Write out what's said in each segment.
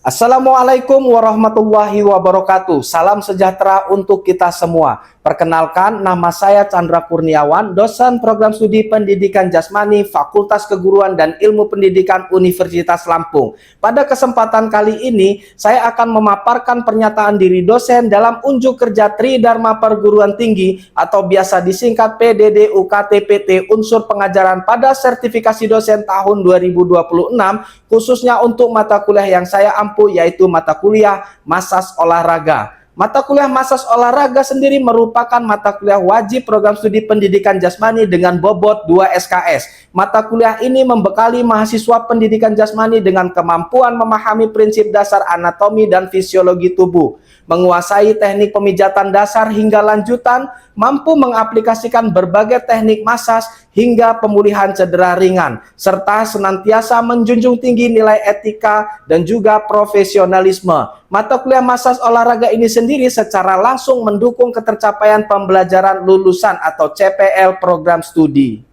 Assalamualaikum warahmatullahi wabarakatuh. Salam sejahtera untuk kita semua. Perkenalkan, nama saya Chandra Kurniawan, dosen program studi pendidikan jasmani Fakultas Keguruan dan Ilmu Pendidikan Universitas Lampung. Pada kesempatan kali ini, saya akan memaparkan pernyataan diri dosen dalam unjuk kerja Tridharma Perguruan Tinggi atau biasa disingkat PDD UKT-PT Unsur Pengajaran pada sertifikasi dosen tahun 2026, khususnya untuk mata kuliah yang saya ampu, yaitu mata kuliah Massas Olahraga. Mata kuliah Massas Olahraga sendiri merupakan mata kuliah wajib program studi pendidikan jasmani dengan bobot 2 SKS. Mata kuliah ini membekali mahasiswa pendidikan jasmani dengan kemampuan memahami prinsip dasar anatomi dan fisiologi tubuh, menguasai teknik pemijatan dasar hingga lanjutan, mampu mengaplikasikan berbagai teknik massas hingga pemulihan cedera ringan, serta senantiasa menjunjung tinggi nilai etika dan juga profesionalisme. Mata kuliah Massas Olahraga ini sendiri secara langsung mendukung ketercapaian pembelajaran lulusan atau CPL program studi.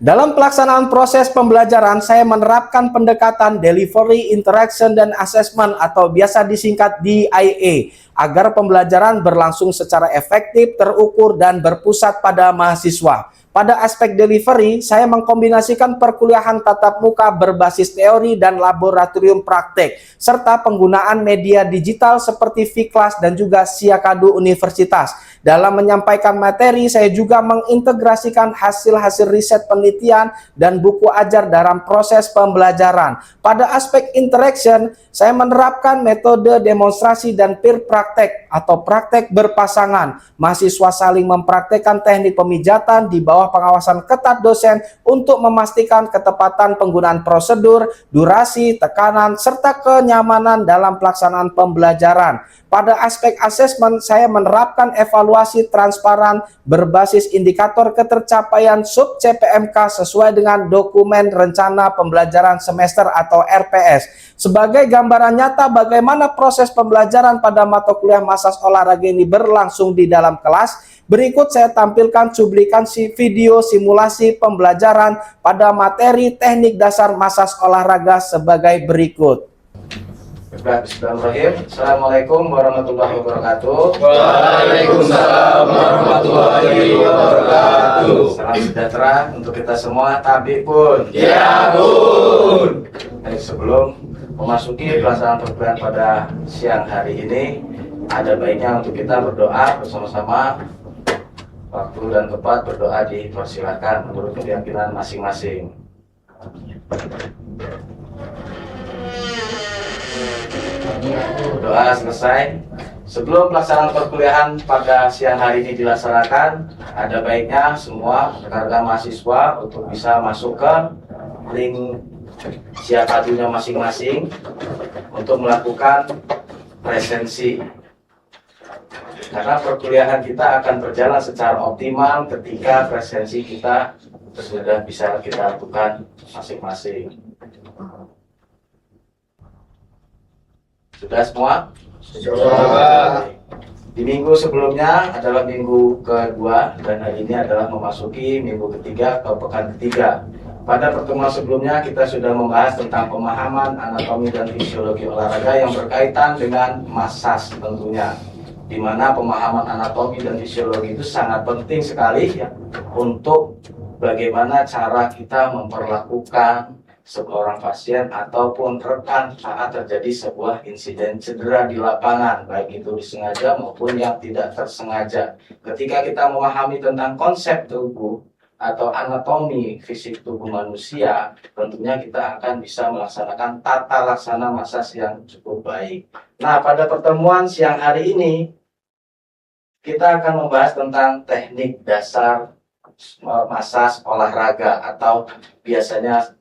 Dalam pelaksanaan proses pembelajaran, saya menerapkan pendekatan Delivery, Interaction, dan Assessment atau biasa disingkat DIA agar pembelajaran berlangsung secara efektif, terukur, dan berpusat pada mahasiswa. Pada aspek delivery, saya mengkombinasikan perkuliahan tatap muka berbasis teori dan laboratorium praktek, serta penggunaan media digital seperti Vkelas dan juga Siakadu Universitas. Dalam menyampaikan materi, saya juga mengintegrasikan hasil-hasil riset penelitian dan buku ajar dalam proses pembelajaran. Pada aspek interaction, saya menerapkan metode demonstrasi dan peer praktek atau praktek berpasangan. Mahasiswa saling mempraktekkan teknik pemijatan di bawah pengawasan ketat dosen untuk memastikan ketepatan penggunaan prosedur, durasi, tekanan, serta kenyamanan dalam pelaksanaan pembelajaran. Pada aspek asesmen, saya menerapkan evaluasi transparan berbasis indikator ketercapaian sub CPMK sesuai dengan dokumen rencana pembelajaran semester atau RPS. Sebagai gambaran nyata bagaimana proses pembelajaran pada mata kuliah Massas Olahraga ini berlangsung di dalam kelas, berikut saya tampilkan cuplikan video simulasi pembelajaran pada materi teknik dasar Massas Olahraga sebagai berikut. Bismillahirrahmanirrahim. Assalamualaikum warahmatullahi wabarakatuh. Waalaikumsalam warahmatullahi wabarakatuh. Salam sejahtera untuk kita semua. Tabi pun. Ya pun. Sebelum memasuki pelaksanaan perkuliahan pada siang hari ini, ada baiknya untuk kita berdoa bersama-sama. Waktu dan tempat berdoa dipersilakan menurut keyakinan masing-masing. Doa selesai. Sebelum pelaksanaan perkuliahan pada siang hari ini dilaksanakan, ada baiknya semua rekan-rekan mahasiswa untuk bisa masuk ke link Siakadunya masing-masing untuk melakukan presensi. Karena perkuliahan kita akan berjalan secara optimal ketika presensi kita sudah bisa kita lakukan masing-masing. Sudah semua? Sudah. Di minggu sebelumnya adalah minggu kedua dan hari ini adalah memasuki minggu ketiga atau pekan ketiga. Pada pertemuan sebelumnya kita sudah membahas tentang pemahaman anatomi dan fisiologi olahraga yang berkaitan dengan massas tentunya. Di mana pemahaman anatomi dan fisiologi itu sangat penting sekali ya untuk bagaimana cara kita memperlakukan seorang pasien ataupun rekan saat terjadi sebuah insiden cedera di lapangan, baik itu disengaja maupun yang tidak tersengaja. Ketika kita memahami tentang konsep tubuh atau anatomi fisik tubuh manusia, tentunya kita akan bisa melaksanakan tata laksana massas yang cukup baik. Nah, pada pertemuan siang hari ini kita akan membahas tentang teknik dasar massas olahraga atau biasanya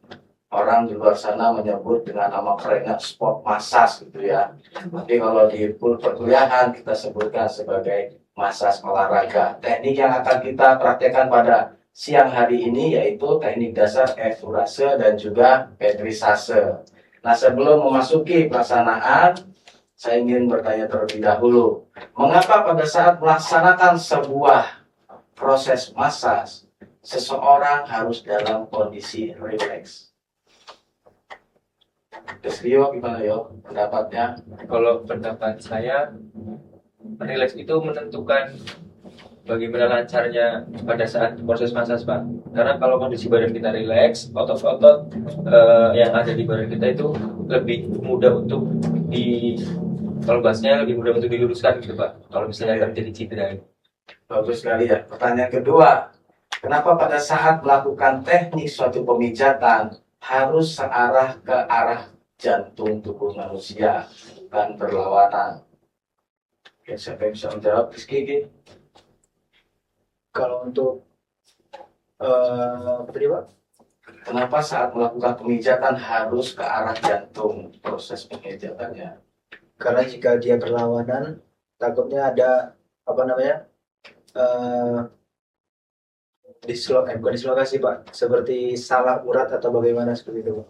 orang di luar sana menyebut dengan nama kerennya sport massage gitu ya. Tapi kalau di perkuliahan kita sebutkan sebagai massas olahraga. Teknik yang akan kita praktekkan pada siang hari ini yaitu teknik dasar effleurase dan juga pedrisase. Nah, sebelum memasuki pelaksanaan, saya ingin bertanya terlebih dahulu, mengapa pada saat melaksanakan sebuah proses massas, seseorang harus dalam kondisi rileks? Rio gimana yo pendapatnya? Kalau pendapat saya, rileks itu menentukan bagaimana lancarnya pada saat proses massage, Pak. Karena kalau kondisi badan kita rileks, otot-otot yang ada di badan kita itu lebih mudah untuk kalau bahasnya lebih mudah untuk diluruskan gitu, Pak. Kalau misalnya terjadi cedera. Bagus sekali ya. Pertanyaan kedua, kenapa pada saat melakukan teknik suatu pemijatan harus searah ke arah jantung tubuh manusia, bukan berlawanan? Oke, siapa yang bisa menjawab? Rizky? Kalau untuk apa tadi, Pak? Kenapa saat melakukan pemijatan harus ke arah jantung proses pemijatannya? Karena jika dia berlawanan, takutnya ada apa namanya bukan dislokasi, Pak, seperti salah urat atau bagaimana seperti itu, Pak.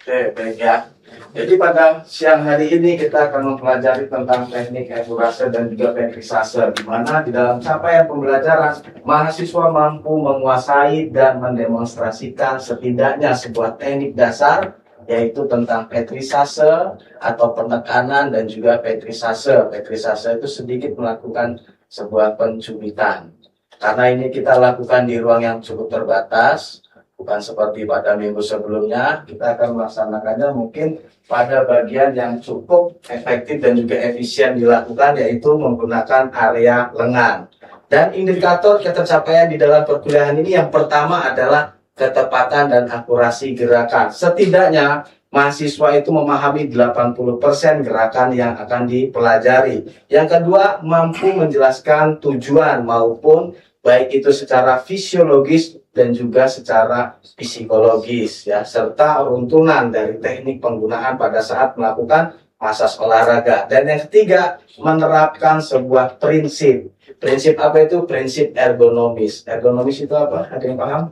Oke, baik ya. Jadi pada siang hari ini kita akan mempelajari tentang teknik akurase dan juga petrisase, di mana di dalam capaian pembelajaran mahasiswa mampu menguasai dan mendemonstrasikan setidaknya sebuah teknik dasar, yaitu tentang petrisase atau penekanan dan juga petrisase. Petrisase itu sedikit melakukan sebuah pencubitan. Karena ini kita lakukan di ruang yang cukup terbatas, bukan seperti pada minggu sebelumnya, kita akan melaksanakannya mungkin pada bagian yang cukup efektif dan juga efisien dilakukan, yaitu menggunakan area lengan. Dan indikator ketercapaian di dalam perkuliahan ini yang pertama adalah ketepatan dan akurasi gerakan. Setidaknya mahasiswa itu memahami 80% gerakan yang akan dipelajari. Yang kedua, mampu menjelaskan tujuan maupun baik itu secara fisiologis dan juga secara psikologis ya, serta runtunan dari teknik penggunaan pada saat melakukan massage olahraga. Dan yang ketiga, menerapkan sebuah prinsip. Prinsip apa itu? Prinsip ergonomis. Ergonomis itu apa? Ada yang paham?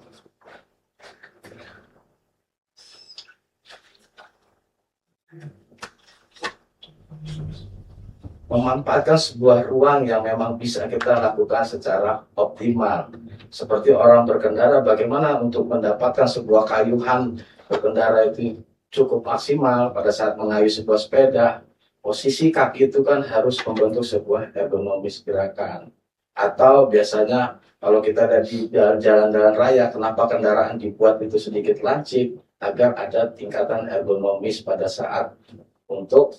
Memanfaatkan sebuah ruang yang memang bisa kita lakukan secara optimal. Seperti orang berkendara, bagaimana untuk mendapatkan sebuah kayuhan berkendara itu cukup maksimal pada saat mengayuh sebuah sepeda. Posisi kaki itu kan harus membentuk sebuah ergonomis gerakan. Atau biasanya kalau kita ada di jalan-jalan raya, kenapa kendaraan dibuat itu sedikit lancip? Agar ada tingkatan ergonomis pada saat untuk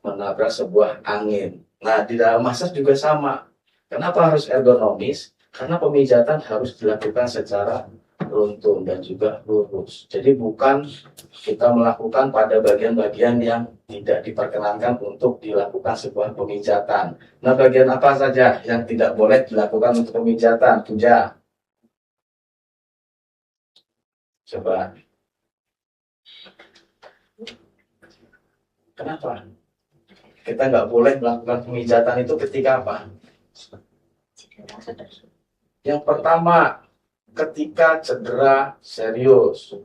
menabrak sebuah angin. Nah, di dalam massage juga sama. Kenapa harus ergonomis? Karena pemijatan harus dilakukan secara runtun dan juga lurus. Jadi bukan kita melakukan pada bagian-bagian yang tidak diperkenankan untuk dilakukan sebuah pemijatan. Nah, bagian apa saja yang tidak boleh dilakukan untuk pemijatan? Puja. Coba. Kenapa? Kita nggak boleh melakukan pemijatan itu ketika apa? Yang pertama, ketika cedera serius.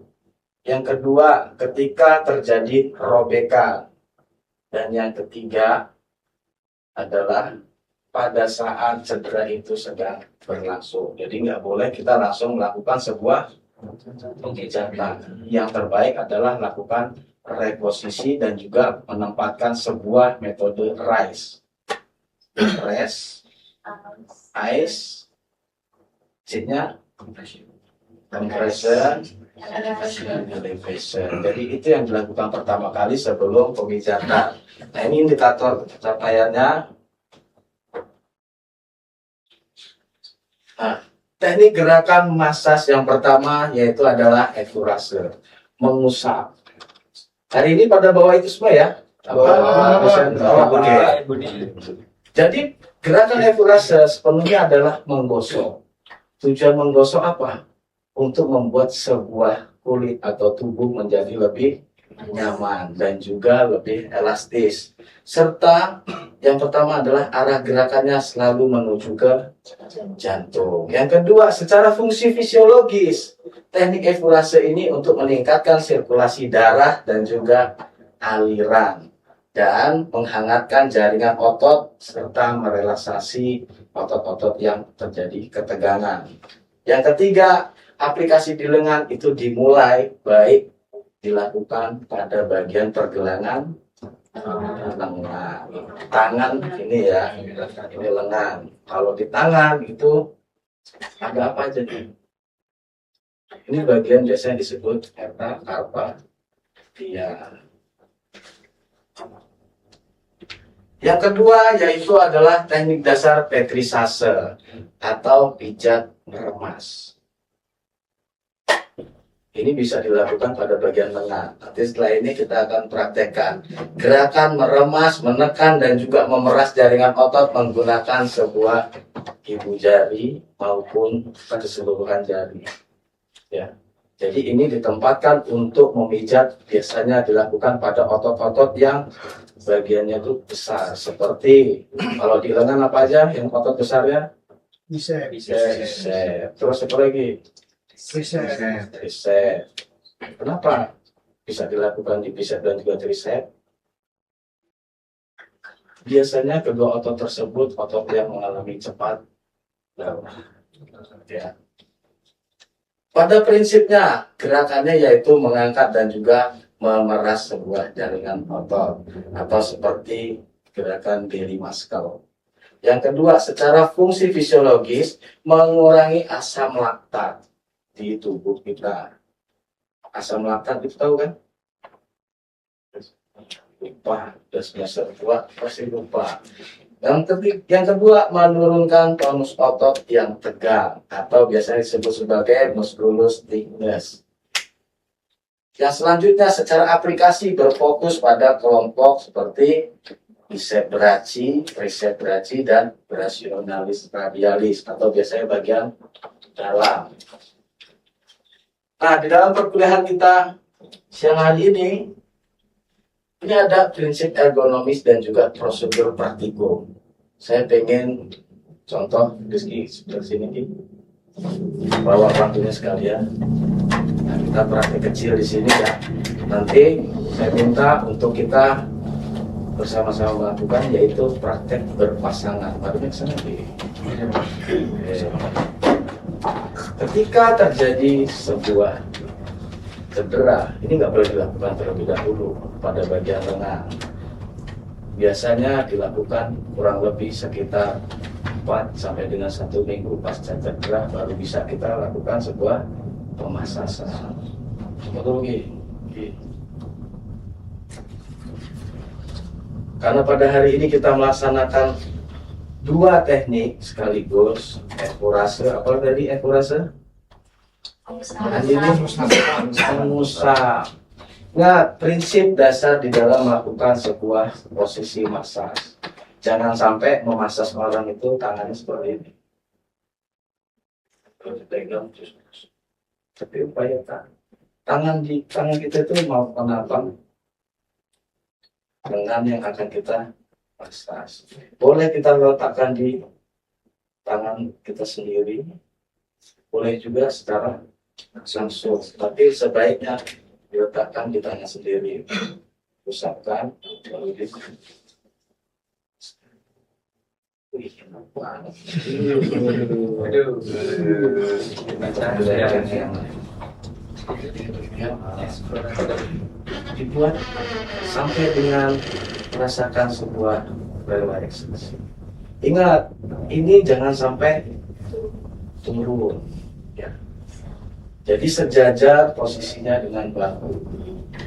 Yang kedua, ketika terjadi robekan. Dan yang ketiga adalah pada saat cedera itu sedang berlangsung. Jadi nggak boleh kita langsung melakukan sebuah pemijatan. Yang terbaik adalah lakukan reposisi dan juga menempatkan sebuah metode RICE. Rest, ice, C-nya compression, elevation. Jadi itu yang dilakukan pertama kali sebelum pemijatan. Nah, ini indikator pencapaiannya. Nah, teknik gerakan massage yang pertama yaitu adalah akurase, mengusap. Hari ini pada bawah itu semua ya. Jadi gerakan akurase sepenuhnya adalah menggosok. Tujuan menggosok apa? Untuk membuat sebuah kulit atau tubuh menjadi lebih nyaman dan juga lebih elastis. Serta yang pertama adalah arah gerakannya selalu menuju ke jantung. Yang kedua, secara fungsi fisiologis, teknik akurase ini untuk meningkatkan sirkulasi darah dan juga aliran dan menghangatkan jaringan otot serta merelaksasi otot-otot yang terjadi ketegangan. Yang ketiga, aplikasi di lengan itu dimulai baik dilakukan pada bagian pergelangan lengan. Tangan ini ya, ini lengan. Kalau di tangan itu ada apa aja nih? Ini bagian biasanya disebut carpal tunnel. Yang kedua yaitu adalah teknik dasar petrisase atau pijat meremas. Ini bisa dilakukan pada bagian lengan. Nanti setelah ini kita akan praktekkan gerakan meremas, menekan, dan juga memeras jaringan otot menggunakan sebuah ibu jari maupun keseluruhan jari. Ya. Jadi ini ditempatkan untuk memijat, biasanya dilakukan pada otot-otot yang bagiannya itu besar. Seperti kalau di lengan apa aja yang otot besarnya? Bisa. Bicep. Terus apa lagi? Tricep. Kenapa bisa dilakukan di bicep dan juga tricep? Biasanya kedua otot tersebut otot yang mengalami cepat darah. Ya. Pada prinsipnya gerakannya yaitu mengangkat dan juga memeras sebuah jaringan otot atau seperti gerakan belly muscle. Yang kedua, secara fungsi fisiologis mengurangi asam laktat di tubuh kita. Asam laktat itu tahu kan? Lupa, udah semester tua pasti lupa. Yang kedua, menurunkan tonus otot yang tegang atau biasanya disebut sebagai musculus thickness. Yang selanjutnya, secara aplikasi berfokus pada kelompok seperti bicep brachii, tricep brachii, dan brachiosaurus radialis atau biasanya bagian dalam. Nah, di dalam perkuliahan kita siang hari ini ada prinsip ergonomis dan juga prosedur praktikum. Saya pengen contoh Rizky sebelah sini nih, bawa waktunya sekalian. Nah, kita praktek kecil di sini ya. Nanti saya minta untuk kita bersama-sama melakukan yaitu praktek berpasangan. Barunya ke sana nih. Ketika terjadi sebuah cedera, ini nggak boleh dilakukan terlebih dahulu pada bagian lengan. Biasanya dilakukan kurang lebih sekitar 4 sampai dengan 1 minggu pasca cedera baru bisa kita lakukan sebuah pemasasan. Betul Gi? Karena pada hari ini kita melaksanakan 2 teknik sekaligus, efforase, apa tadi efforase? Mengusap. Nah, prinsip dasar di dalam melakukan sebuah posisi massage. Jangan sampai memasas orang itu tangannya seperti ini. Kalau dipegang terus. Tapi upayakan tangan kita itu mau menabang lengan yang akan kita massage. Boleh kita letakkan di tangan kita sendiri, boleh juga secara langsung, tapi sebaiknya diletakkan di tangan sendiri, usapkan, lalu di dibuat sampai dengan merasakan sebuah relaksasi. Ingat, ini jangan sampai turun. Ya. Jadi sejajar posisinya dengan bahu.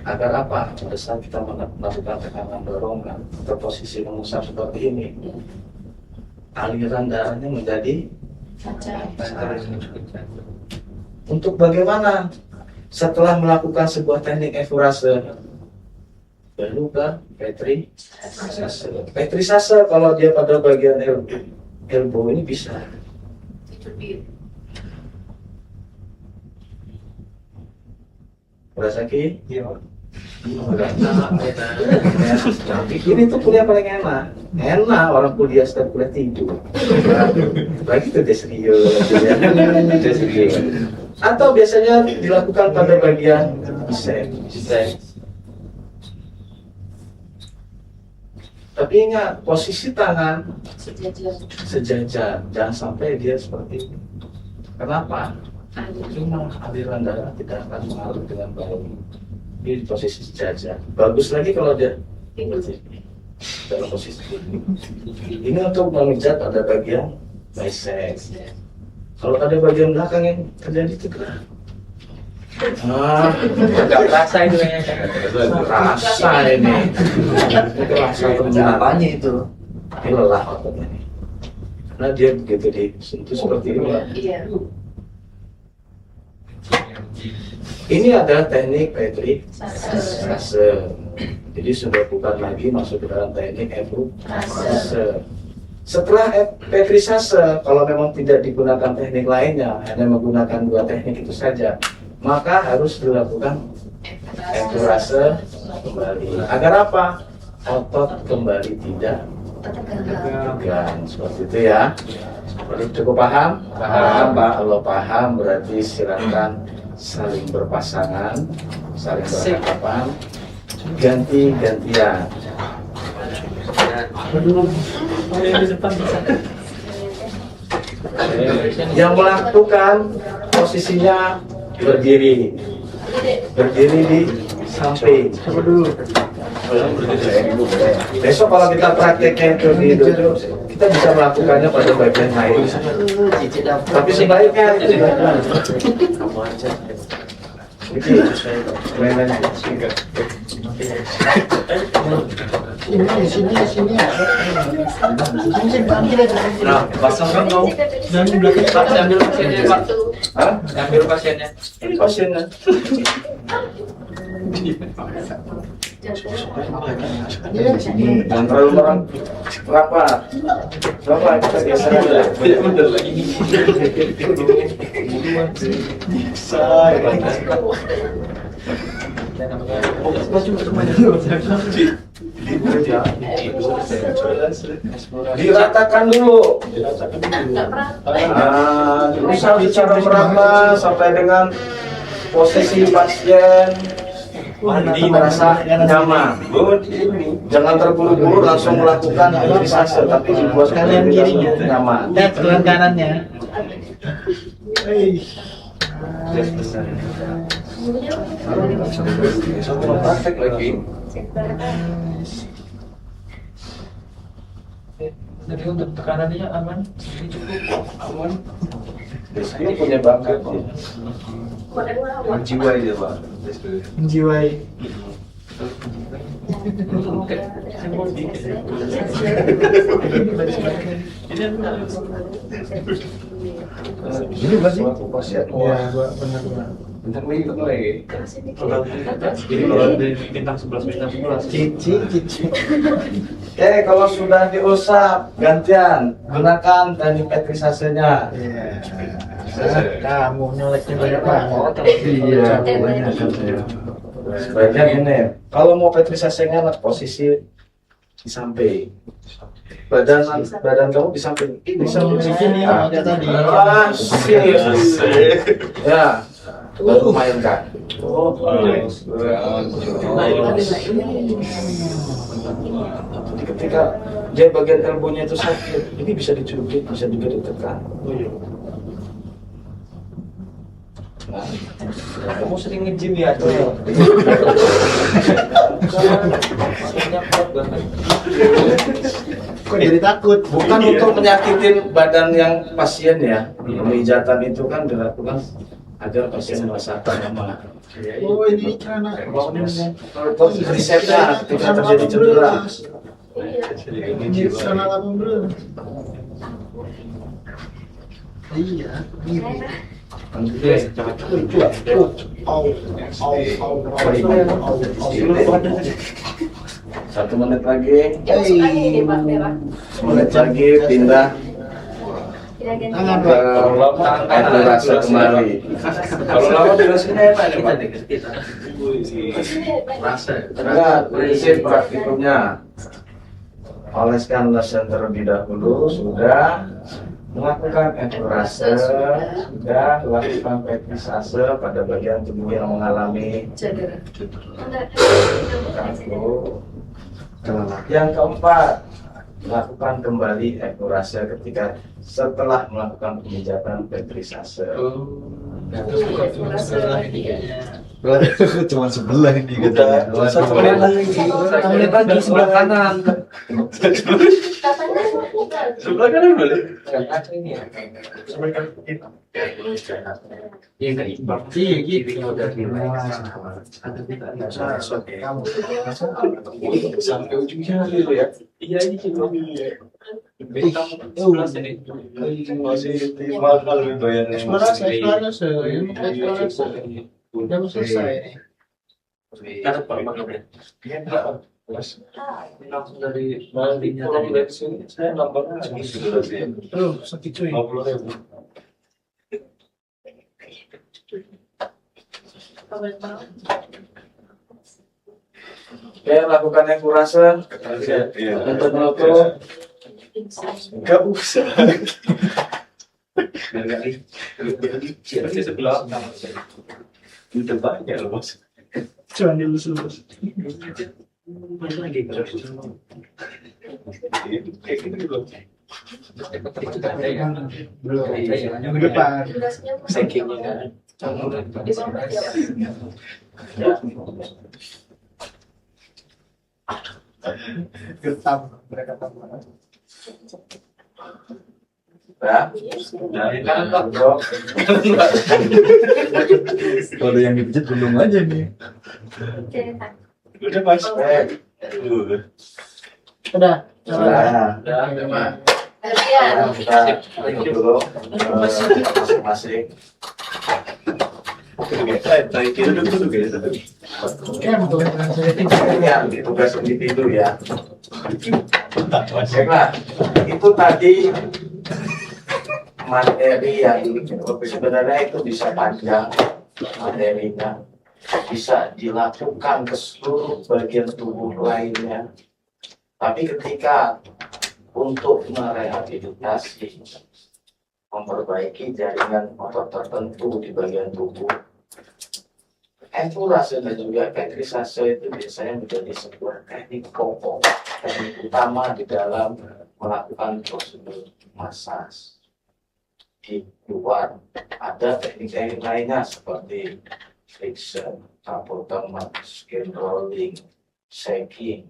Agar apa? Pada saat kita melakukan tekanan dorongan atau posisi mengusap seperti ini, aliran darahnya menjadi lancar. Untuk bagaimana? Setelah melakukan sebuah teknik efforase, lalu ke petrisase. Petrisase kalau dia pada bagian elbow ini bisa. Udah sakit? Iya. Ini tuh kuliah paling enak. Enak orang kuliah setiap kuliah tidur. Lagi tuh deserius. Atau biasanya dilakukan pada bagian bicep. Tapi ingat, posisi tangan sejajar, jangan sampai dia seperti ini. Kenapa? Cuma aliran darah tidak akan mengalir dengan baik. Di posisi sejajar. Bagus lagi kalau dia dalam posisi ini untuk memijat pada bagian bicep. Kalau pada bagian belakang yang terjadi cedera, Nggak terasa itu kayaknya. rasa ini rasa Apanya itu? ini lelah ototnya ini. Karena dia begitu disentuh seperti ini. Iya. Ini adalah teknik Petrisase. Jadi sudah bukan lagi masuk ke dalam teknik Petrisase. Setelah Petrisase, kalau memang tidak digunakan teknik lainnya, hanya menggunakan dua teknik itu saja, maka harus dilakukan Petrisase kembali. Agar apa? Otot kembali tidak tegang. Seperti itu ya. Cukup paham? Paham, Pak. Kalau paham berarti silakan saling berpasangan, saling berhadapan, ganti-gantian. Yang melakukan posisinya berdiri di samping. Besok kalau kita prakteknya itu di dojo, kita bisa melakukannya pada bagian lain. Tapi sebaiknya itu kamu aja. Ini mainan singkat. Nah, pasang kan dong. Pak, saya ambil pasiennya, Pak. Hah? Saya ambil pasiennya. Ini pasiennya. Jangan terlalu orang rapat. Rapat kita geser aja. Bener lagi. Diratakan dulu. Berusaha bicara merata sampai dengan posisi pasien merasa nyaman. Jangan terburu-buru langsung melakukan hilirisasi, tapi dibuat kalian kirinya nyaman. Dan tulang kanannya. Praktek lagi. Jadi untuk tekanannya aman, ini cukup aman. Biasanya punya bakat ya. Menjiwai dia Pak. Menjiwai. Ini berarti suatu pasien. Iya, gua benar-benar. Bentar lagi ketemu lagi. Jadi kalau dari bintang 11 bintang 11. Cici. Oke, kalau sudah diusap, gantian gunakan teknik petrisasenya. Iya. Kamu nyoleknya banyak banget. Iya, sebaiknya gini. Kalau mau petrisasenya posisi di samping. Badan kamu di samping. Di samping Begini ya, kayak tadi. Ya, baru mainkan. Jadi ketika dia bagian elbow-nya itu sakit, ini bisa dicubit, bisa juga ditekan. Nah, Kamu sering nge-gym ya, tuh. Kok jadi takut? bukan untuk menyakitin badan yang pasien ya. Pemijatan itu kan dilakukan agar pasien merasa nyaman. Oh, ini karena Resepnya ketika terjadi cedera. ini karena 18. Iya, ini. Satu menit lagi, Ini Pak Merah. menit lagi pindah Tangan, ke Pak. itu rasa kembali. Kalau lama durasinya enak nih, Pak. Enggak, prinsip praktikumnya. Oleskan lesion terlebih dahulu, sudah melakukan eksplorasi, sudah lakukan petrisase pada bagian tubuh yang mengalami Cedera. kaku. Yang keempat, lakukan kembali eksplorasi ketika setelah melakukan pemijatan petrisase. Cuma sebelah ini Udah, katanya. satu menit lagi sebelah kanan. Katanya bukan. Sebelah kanan boleh. Iya nggak imbang. Iya gitu. Sampai ujungnya dulu ya. Iya ini cuma. Bintang 11 ini. Masih mahal bayarnya. Udah selesai. Karena Pak Bang langsung dari Maldinya tadi dari sini saya nambah Sakit cuy. 50.000. Oke, lakukan yang kurasa Iya. untuk menutup. Enggak usah. Masih sebelah. Udah banyak loh bos. Cuman dilus-lus. Kayak gini loh. Itu kan ada ya. Belum. Iya. Minggu depan. Sakingnya. Gertam mereka tambah. Ya. Kan Pak. Bro. Kalau yang dipijat belum aja nih. Udah mas. Udah. Nah, Udah. kita tutup dulu masing-masing. Duduk ya. Ini yang tugas individu ya. Baiklah, itu tadi materi yang sebenarnya itu bisa panjang materinya, bisa dilakukan ke seluruh bagian tubuh lainnya. Tapi ketika untuk merehabilitasi, memperbaiki jaringan otot tertentu di bagian tubuh, enfurase dan juga ventrisase itu biasanya menjadi sebuah teknik pokok, teknik utama di dalam melakukan prosedur massage. Di luar ada teknik-teknik lainnya seperti friction, tapotemen, skin rolling, shaking,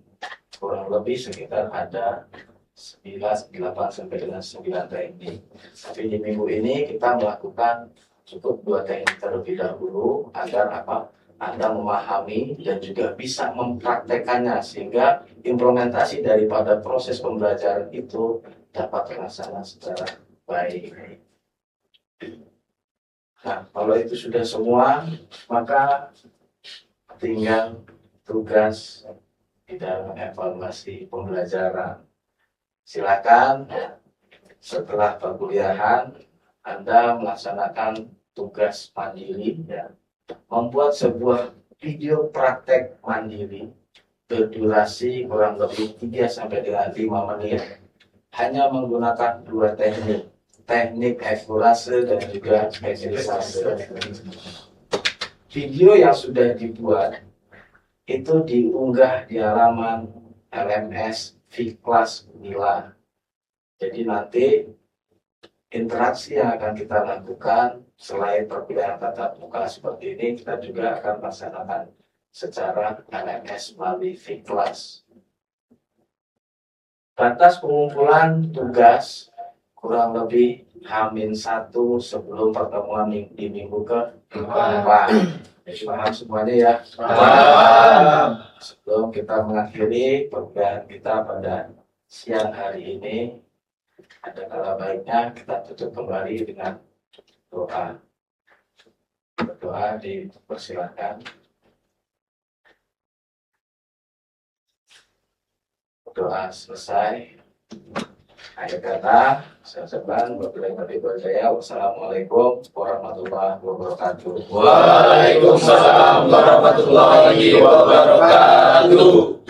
kurang lebih sekitar ada 8 sampai dengan 9 teknik. Tapi di minggu ini kita melakukan cukup 2 teknik terlebih dahulu agar apa? Anda memahami dan juga bisa mempraktekannya sehingga implementasi daripada proses pembelajaran itu dapat terlaksana secara baik. Nah, kalau itu sudah semua, maka tinggal tugas di dalam evaluasi pembelajaran. Silakan setelah perkuliahan Anda melaksanakan tugas mandiri ya. Membuat sebuah video praktek mandiri berdurasi kurang lebih 3 sampai dengan 5 menit hanya menggunakan 2 teknik, teknik eksplorasi dan juga visualisasi. Video yang sudah dibuat itu diunggah di halaman LMS Viklas Unila. Jadi nanti interaksi yang akan kita lakukan selain perkuliahan tatap muka seperti ini, kita juga akan laksanakan secara LMS melalui Viklas. Batas pengumpulan tugas kurang lebih H-1 sebelum pertemuan di minggu ke-4. Paham semuanya ya? Sebelum kita mengakhiri perkuliahan kita pada siang hari ini, ada kala baiknya kita tutup kembali dengan doa. Berdoa dipersilakan. Doa selesai. Akhir kata, saya seban wabillahi hidayah. Wassalamualaikum warahmatullahi wabarakatuh. Waalaikumsalam warahmatullahi wabarakatuh.